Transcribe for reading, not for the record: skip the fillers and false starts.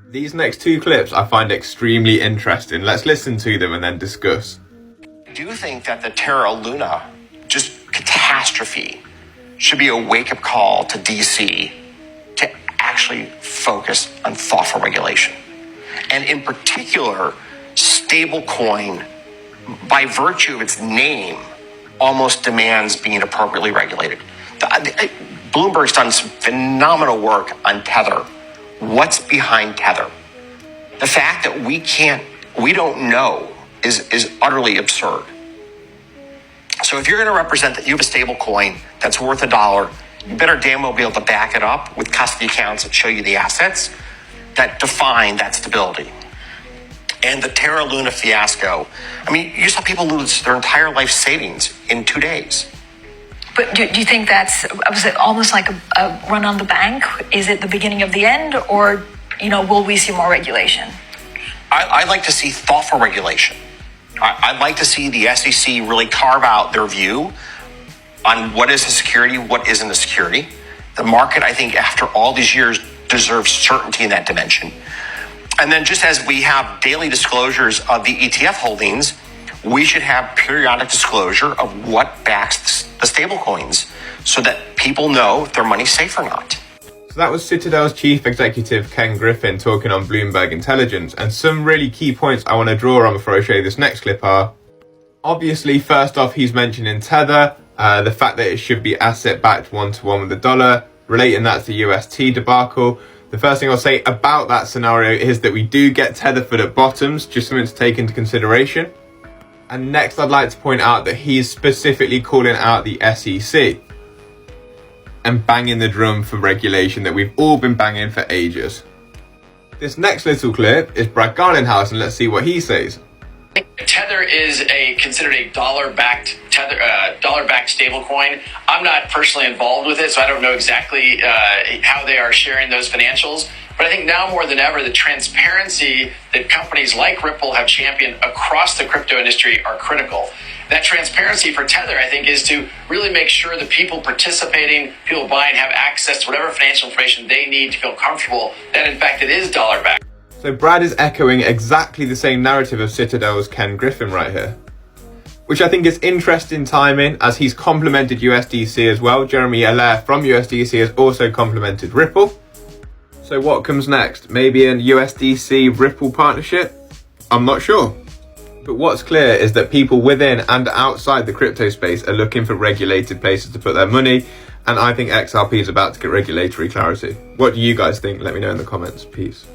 These next two clips I find extremely interesting. Let's listen to them and then discuss. I do think that the Terra Luna, just catastrophe, should be a wake-up call to DC to actually focus on thoughtful regulation. And in particular, stablecoin, by virtue of its name, almost demands being appropriately regulated. Bloomberg's done some phenomenal work on Tether. What's behind Tether? The fact that we don't know is utterly absurd. So if you're going to represent that you have a stable coin that's worth $1, you better damn well be able to back it up with custody accounts that show you the assets that define that stability. And the Terra Luna fiasco, I mean, you saw people lose their entire life savings in 2 days. But do you think was it almost like a run on the bank? Is it the beginning of the end, or, will we see more regulation? I'd like to see thoughtful regulation. I'd like to see the SEC really carve out their view on what is a security, what isn't a security. The market, I think, after all these years, deserves certainty in that dimension. And then just as we have daily disclosures of the ETF holdings, we should have periodic disclosure of what backs the stable coins so that people know if their money's safe or not. So that was Citadel's chief executive, Ken Griffin, talking on Bloomberg Intelligence. And some really key points I want to draw on before I show you this next clip are, obviously, first off, he's mentioning Tether, the fact that it should be asset-backed one-to-one with the dollar, relating that to the UST debacle. The first thing I'll say about that scenario is that we do get Tetherford at bottoms, just something to take into consideration. And next, I'd like to point out that he's specifically calling out the SEC and banging the drum for regulation that we've all been banging for ages. This next little clip is Brad Garlinghouse, and let's see what he says. Tether is considered a dollar-backed stablecoin. I'm not personally involved with it, so I don't know exactly how they are sharing those financials. But I think now more than ever, the transparency that companies like Ripple have championed across the crypto industry are critical. That transparency for Tether, I think, is to really make sure that people participating, people buying, have access to whatever financial information they need to feel comfortable that, in fact, it is dollar-backed. So Brad is echoing exactly the same narrative of Citadel's Ken Griffin right here, which I think is interesting timing, as he's complimented USDC as well. Jeremy Allaire from USDC has also complimented Ripple. So what comes next? Maybe an USDC Ripple partnership? I'm not sure. But what's clear is that people within and outside the crypto space are looking for regulated places to put their money, and I think XRP is about to get regulatory clarity. What do you guys think? Let me know in the comments. Peace.